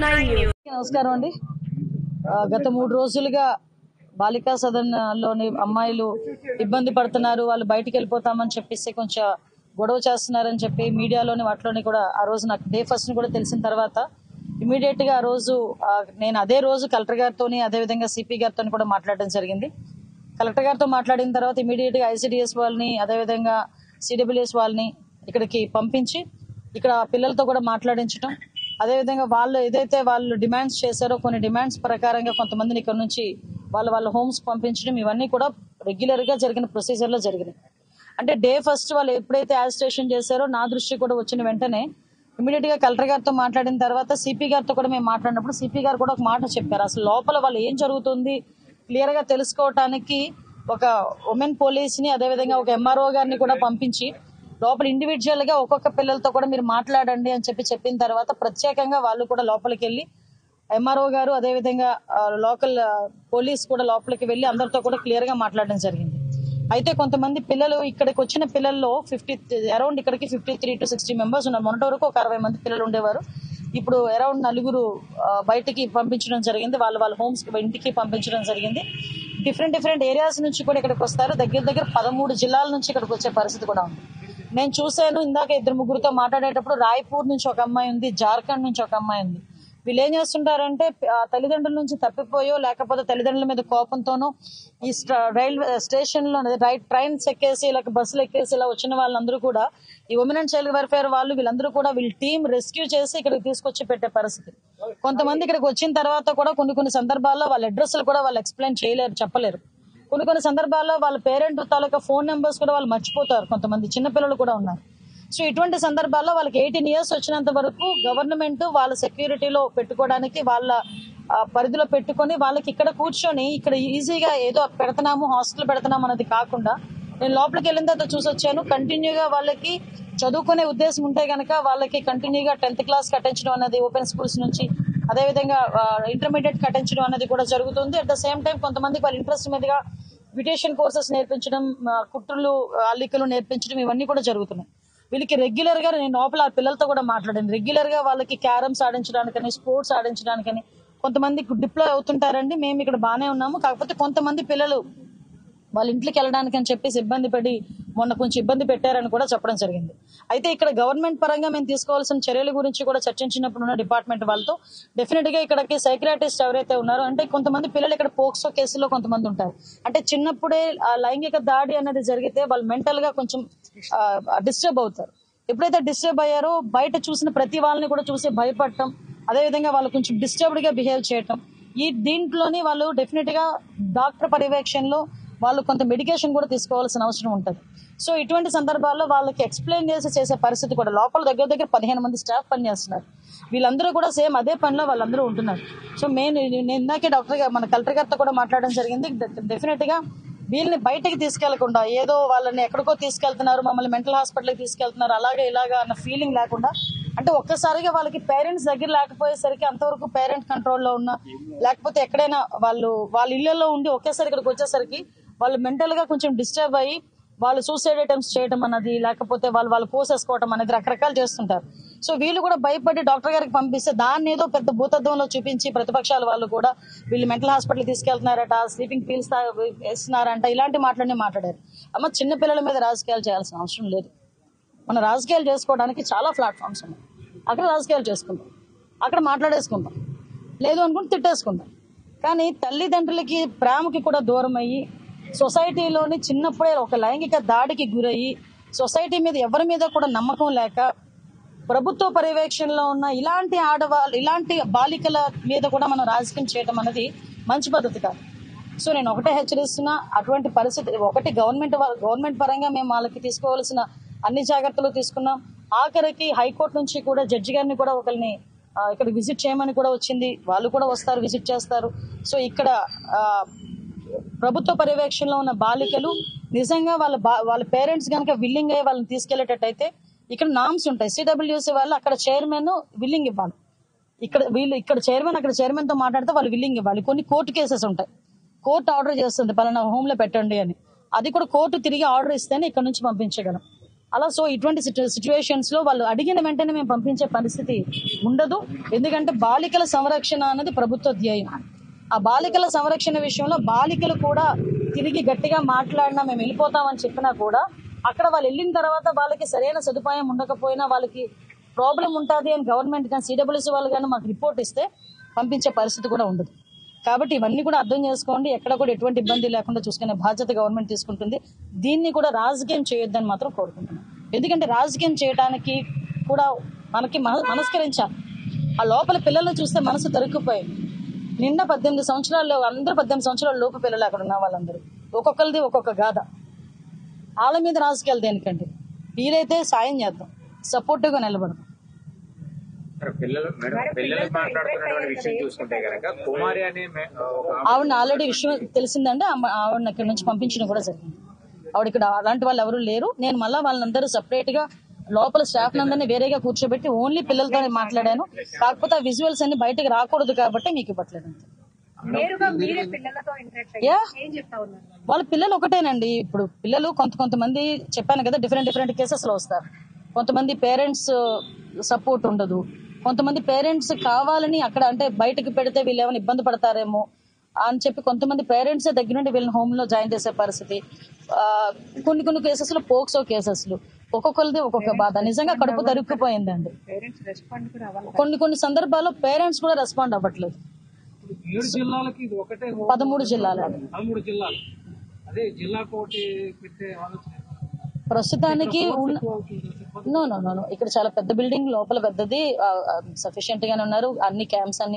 నమస్కారం అండి. గత 3 రోజులుగా బాలికా సదన్ లోని అమ్మాయిలు ఇబ్బంది పడుతున్నారు, వాళ్ళు బయటికి వెళ్ళిపోతామని చెప్పేసి కొంచెం గొడవ చేస్తున్నారని చెప్పి మీడియాలోని వాటిలోని కూడా ఆ రోజు నాకు డే ఫస్ట్ ని కూడా తెలిసిన తర్వాత ఇమీడియట్ గా ఆ రోజు నేను అదే రోజు కలెక్టర్ గారితోని అదేవిధంగా సిపి గారితో కూడా మాట్లాడడం జరిగింది. కలెక్టర్ గారితో మాట్లాడిన తర్వాత ఇమీడియట్ గా ఐసిడిఎస్ వాళ్ళని అదేవిధంగా సిడబ్ల్యూఎస్ వాళ్ళని ఇక్కడికి పంపించి ఇక్కడ పిల్లలతో కూడా మాట్లాడించడం, అదేవిధంగా వాళ్ళు ఏదైతే వాళ్ళు డిమాండ్స్ చేశారో కొన్ని డిమాండ్స్ ప్రకారంగా కొంతమందిని ఇక్కడ నుంచి వాళ్ళ హోమ్స్ పంపించడం, ఇవన్నీ కూడా రెగ్యులర్ గా జరిగిన ప్రొసీజర్ లో జరిగినాయి. అంటే డే ఫస్ట్ వాళ్ళు ఎప్పుడైతే యాజిటేషన్ చేశారో నా దృష్టి కూడా వచ్చిన వెంటనే ఇమీడియట్ గా కలెక్టర్ గారితో మాట్లాడిన తర్వాత సిపి గారితో కూడా మేము మాట్లాడినప్పుడు సిపి గారు కూడా ఒక మాట చెప్పారు. అసలు లోపల వాళ్ళు ఏం జరుగుతుంది క్లియర్ గా తెలుసుకోవటానికి ఒక ఉమెన్ పోలీస్ ని అదేవిధంగా ఒక ఎంఆర్ఓ గారిని కూడా పంపించి లోపల ఇండివిజువల్ గా ఒక్కొక్క పిల్లలతో కూడా మీరు మాట్లాడండి అని చెప్పిన తర్వాత ప్రత్యేకంగా వాళ్ళు కూడా లోపలికి వెళ్ళి ఎంఆర్ఓ గారు అదేవిధంగా లోకల్ పోలీస్ కూడా లోపలికి వెళ్ళి అందరితో కూడా క్లియర్ గా మాట్లాడడం జరిగింది. అయితే కొంతమంది పిల్లలు ఇక్కడికి వచ్చిన పిల్లల్లో అరౌండ్ ఇక్కడికి 53 to 60 మెంబర్స్ ఉన్నారు. మొన్నటి వరకు ఒక 60 మంది పిల్లలు ఉండేవారు. ఇప్పుడు అరౌండ్ 4 బయటికి పంపించడం జరిగింది, వాళ్ళ హోమ్స్ ఇంటికి పంపించడం జరిగింది. డిఫరెంట్ ఏరియాస్ నుంచి కూడా ఇక్కడికి వస్తారు. దగ్గర 13 జిల్లాల నుంచి ఇక్కడికి వచ్చే పరిస్థితి కూడా ఉంది. నేను చూశాను ఇందాక 2-3 మాట్లాడేటప్పుడు రాయ్పూర్ నుంచి ఒక అమ్మాయి ఉంది, జార్ఖండ్ నుంచి ఒక అమ్మాయి ఉంది. వీళ్ళు ఏం చేస్తుంటారంటే తల్లిదండ్రుల నుంచి తప్పిపోయో లేకపోతే తల్లిదండ్రుల మీద కోపంతోనో ఈ రైల్వే స్టేషన్ లో ట్రైన్స్ ఎక్కేసి లేక బస్సులు ఎక్కేసి ఇలా వచ్చిన వాళ్ళందరూ కూడా ఈ ఉమెన్ అండ్ చైల్డ్ వెల్ఫేర్ వాళ్ళు వీళ్ళందరూ కూడా వీళ్ళ టీం రెస్క్యూ చేసి ఇక్కడికి తీసుకొచ్చి పెట్టే పరిస్థితి. కొంతమంది ఇక్కడికి వచ్చిన తర్వాత కూడా కొన్ని సందర్భాల్లో వాళ్ళ అడ్రస్లు కూడా వాళ్ళు ఎక్స్ప్లెయిన్ చేయలేరు, చెప్పలేరు. కొన్ని సందర్భాల్లో వాళ్ళ పేరెంట్ తాలూకా ఫోన్ నెంబర్స్ కూడా వాళ్ళు మర్చిపోతారు. కొంతమంది చిన్నపిల్లలు కూడా ఉన్నారు. సో ఇటువంటి సందర్భాల్లో వాళ్ళకి 18 years వచ్చినంత వరకు గవర్నమెంట్ వాళ్ళ సెక్యూరిటీలో పెట్టుకోవడానికి వాళ్ళ పరిధిలో పెట్టుకొని వాళ్ళకి ఇక్కడ కూర్చొని ఇక్కడ ఈజీగా ఏదో పెడుతున్నాము హాస్టల్ పెడుతున్నాము అన్నది కాకుండా నేను లోపలికి వెళ్ళిన తర్వాత చూసి వచ్చాను. కంటిన్యూగా వాళ్ళకి చదువుకునే ఉద్దేశం ఉంటే గనక వాళ్ళకి కంటిన్యూగా 10th class కట్టించడం అన్నది ఓపెన్ స్కూల్స్ నుంచి అదేవిధంగా ఇంటర్మీడియట్ కట్టించడం అనేది కూడా జరుగుతుంది. అట్ ద సేమ్ టైం కొంతమందికి వాళ్ళ ఇంట్రెస్ట్ మీదుగా బ్యూటిషియన్ కోర్సెస్ నేర్పించడం, కుట్రులు అల్లికలు నేర్పించడం, ఇవన్నీ కూడా జరుగుతున్నాయి. వీళ్ళకి రెగ్యులర్ గా నేను లోపల పిల్లలతో కూడా మాట్లాడాను. రెగ్యులర్ గా వాళ్ళకి క్యారమ్స్ ఆడించడానికని స్పోర్ట్స్ ఆడించడానికని కొంతమంది డిప్లాయ్ అవుతుంటారండి. మేము ఇక్కడ బాగానే ఉన్నాము, కాకపోతే కొంతమంది పిల్లలు వాళ్ళ ఇంట్లోకి వెళ్ళడానికి అని చెప్పేసి ఇబ్బంది పడి మొన్న కొంచెం ఇబ్బంది పెట్టారని కూడా చెప్పడం జరిగింది. అయితే ఇక్కడ గవర్నమెంట్ పరంగా మేము తీసుకోవాల్సిన చర్యల గురించి కూడా చర్చించినప్పుడు ఉన్న డిపార్ట్మెంట్ వాళ్ళతో డెఫినెట్ గా ఇక్కడికి సైక్రాటిస్ట్ ఎవరైతే ఉన్నారో అంటే కొంతమంది పిల్లలు ఇక్కడ పోక్సో కేసులో కొంతమంది ఉంటారు. అంటే చిన్నప్పుడే లైంగిక దాడి అనేది జరిగితే వాళ్ళు మెంటల్ గా కొంచెం డిస్టర్బ్ అవుతారు. ఎప్పుడైతే డిస్టర్బ్ అయ్యారో బయట చూసిన ప్రతి వాళ్ళని కూడా చూసి భయపడటం, అదేవిధంగా వాళ్ళు కొంచెం డిస్టర్బ్డ్ గా బిహేవ్ చేయటం, దీంట్లోని వాళ్ళు డెఫినెట్ గా డాక్టర్ పర్యవేక్షణలో వాళ్ళు కొంత మెడికేషన్ కూడా తీసుకోవాల్సిన అవసరం ఉంటుంది. సో ఇటువంటి సందర్భాల్లో వాళ్ళకి ఎక్స్ప్లెయిన్ చేసే పరిస్థితి కూడా లోపల దగ్గర 15 మంది స్టాఫ్ పనిచేస్తున్నారు. వీళ్ళందరూ కూడా సేమ్ అదే పనిలో వాళ్ళందరూ ఉంటున్నారు. సో నేను ఇందాకే మన కలెక్టర్ గారితో కూడా మాట్లాడడం జరిగింది. డెఫినెట్ గా వీళ్ళని బయటకి తీసుకెళ్లకుండా ఏదో వాళ్ళని ఎక్కడికో తీసుకెళ్తున్నారు, మమ్మల్ని మెంటల్ హాస్పిటల్కి తీసుకెళ్తున్నారు ఇలాగా అన్న ఫీలింగ్ లేకుండా, అంటే ఒక్కసారిగా వాళ్ళకి పేరెంట్స్ దగ్గర లేకపోయేసరికి అంతవరకు పేరెంట్ కంట్రోల్లో ఉన్న లేకపోతే ఎక్కడైనా వాళ్ళ ఇళ్లలో ఉండి ఒకేసారి ఇక్కడికి వచ్చేసరికి వాళ్ళు మెంటల్ గా కొంచెం డిస్టర్బ్ అయ్యి వాళ్ళు సూసైడ్ అటెంప్ట్స్ చేయడం అన్నది లేకపోతే వాళ్ళు కోసేసుకోవడం అనేది రకరకాలు చేస్తుంటారు. సో వీళ్ళు కూడా భయపడి డాక్టర్ గారికి పంపిస్తే దాన్ని ఏదో పెద్ద భూతత్వంలో చూపించి ప్రతిపక్షాల వాళ్ళు కూడా వీళ్ళు మెంటల్ హాస్పిటల్ తీసుకెళ్తున్నారట, స్లీపింగ్ పిల్స్ వేస్తున్నారంట, ఇలాంటి మాటలన్నీ మాట్లాడారు. అమ్మ చిన్న పిల్లల మీద రాజకీయాలు చేయాల్సిన అవసరం లేదు. మన రాజకీయాలు చేసుకోవడానికి చాలా ప్లాట్ఫామ్స్ ఉన్నాయి. అక్కడ రాజకీయాలు చేసుకుంటాం, అక్కడ మాట్లాడేసుకుంటాం, లేదు అనుకుంటే తిట్టేసుకుంటాం. కానీ తల్లిదండ్రులకి ప్రేమకి కూడా దూరం అయ్యి సొసైటీలోని చిన్నప్పుడే ఒక లైంగిక దాడికి గురయ్యి సొసైటీ మీద ఎవరి మీద కూడా నమ్మకం లేక ప్రభుత్వ పర్యవేక్షణలో ఉన్న ఇలాంటి బాలికల మీద కూడా మనం రాజకీయం చేయడం అనేది మంచి పద్ధతి కాదు. సో నేను ఒకటే హెచ్చరిస్తున్నా, అటువంటి పరిస్థితి ఒకటి గవర్నమెంట్ పరంగా మేము వాళ్ళకి తీసుకోవాల్సిన అన్ని జాగ్రత్తలు తీసుకున్నాం. ఆఖరికి హైకోర్టు నుంచి కూడా జడ్జి గారిని కూడా ఒకరిని ఇక్కడ విజిట్ చేయమని కూడా వచ్చింది. వాళ్ళు కూడా వస్తారు, విజిట్ చేస్తారు. సో ఇక్కడ ప్రభుత్వ పర్యవేక్షణలో ఉన్న బాలికలు నిజంగా వాళ్ళ పేరెంట్స్ కనుక విల్లింగ్ అయ్యి వాళ్ళని తీసుకెళ్లేటట్టయితే ఇక్కడ నామ్స్ ఉంటాయి. సిడబ్ల్యూసీ వాళ్ళు అక్కడ చైర్మన్ విల్లింగ్ ఇవ్వాలి. ఇక్కడ చైర్మన్ అక్కడ చైర్మన్ తో మాట్లాడితే వాళ్ళు విల్లింగ్ ఇవ్వాలి. కొన్ని కోర్టు కేసెస్ ఉంటాయి, కోర్టు ఆర్డర్ చేస్తుంది పలానా హోమ్ లో పెట్టండి అని, అది కూడా కోర్టు తిరిగి ఆర్డర్ ఇస్తేనే ఇక్కడ నుంచి పంపించగలం. అలా సో ఇటువంటి సిచ్యువేషన్స్ లో వాళ్ళు అడిగిన వెంటనే మేము పంపించే పరిస్థితి ఉండదు. ఎందుకంటే బాలికల సంరక్షణ అన్నది ప్రభుత్వ ధ్యేయం. ఆ బాలికల సంరక్షణ విషయంలో బాలికలు కూడా తిరిగి గట్టిగా మాట్లాడినా మేము వెళ్ళిపోతామని చెప్పినా కూడా అక్కడ వాళ్ళు వెళ్ళిన తర్వాత వాళ్ళకి సరైన సదుపాయం ఉండకపోయినా వాళ్ళకి ప్రాబ్లం ఉంటుంది అని గవర్నమెంట్ కానీ సిడబ్ల్యూసీ వాళ్ళు కానీ మాకు రిపోర్ట్ ఇస్తే పంపించే పరిస్థితి కూడా ఉండదు. కాబట్టి ఇవన్నీ కూడా అర్థం చేసుకోండి. ఎక్కడ కూడా ఎటువంటి ఇబ్బంది లేకుండా చూసుకునే బాధ్యత గవర్నమెంట్ తీసుకుంటుంది. దీన్ని కూడా రాజకీయం చేయొద్దని మాత్రం కోరుకుంటున్నాం. ఎందుకంటే రాజకీయం చేయడానికి కూడా మనకి మనస్కరించాలి. ఆ లోపల పిల్లలను చూస్తే మనసు తరుక్కుపోయింది. నిన్న 18 సంవత్సరాలు అందరూ 18 సంవత్సరాల లోపు పిల్లలు అక్కడ ఉన్న వాళ్ళందరూ ఒక్కొక్కరిది ఒక్కొక్క గాథ. వాళ్ళ మీద రాజకీయాలు దేనికండి? వీలైతే సాయం చేద్దాం, సపోర్టివ్ గా నిలబడదాం. ఆవిడ ఆల్రెడీ విషయం తెలిసిందంటే ఆవిడని ఇక్కడ నుంచి పంపించడం కూడా జరిగింది. ఆవిడ ఇక్కడ అలాంటి వాళ్ళు ఎవరు లేరు. నేను మళ్ళీ వాళ్ళందరూ సపరేట్ గా లోపల స్టాఫ్ నందరినీ వేరేగా కూర్చోబెట్టి ఓన్లీ పిల్లలతోనే మాట్లాడాను. కాకపోతే ఆ విజువల్స్ అన్ని బయటకు రాకూడదు కాబట్టి మీకు ఇవ్వట్లేదు. వాళ్ళ పిల్లలు ఒకటేనండి. ఇప్పుడు పిల్లలు కొంతమంది చెప్పాను కదా, డిఫరెంట్ కేసెస్ లో వస్తారు. కొంతమంది పేరెంట్స్ సపోర్ట్ ఉండదు, కొంతమంది పేరెంట్స్ కావాలని అక్కడ అంటే బయటకు పెడితే వీళ్ళు ఏమైనా ఇబ్బంది పడతారేమో అని చెప్పి కొంతమంది పేరెంట్స్ దగ్గర నుండి వీళ్ళని హోమ్ లో జాయిన్ చేసే పరిస్థితి. కొన్ని కేసెస్ లో పోక్సో కేసెస్లు, ఒక్కొక్కరిది ఒక్కొక్క బాధ. నిజంగా కడుపు తరుక్కుపోయిందండి. కొన్ని సందర్భాల్లో పేరెంట్స్ కూడా రెస్పాండ్ అవ్వట్లేదు. 13 జిల్లాలు ప్రస్తుతానికి నో ఇక్కడ చాలా పెద్ద బిల్డింగ్, లోపల పెద్దది, సఫిషియెంట్ గానే ఉన్నారు. అన్ని క్యాంప్స్ అన్ని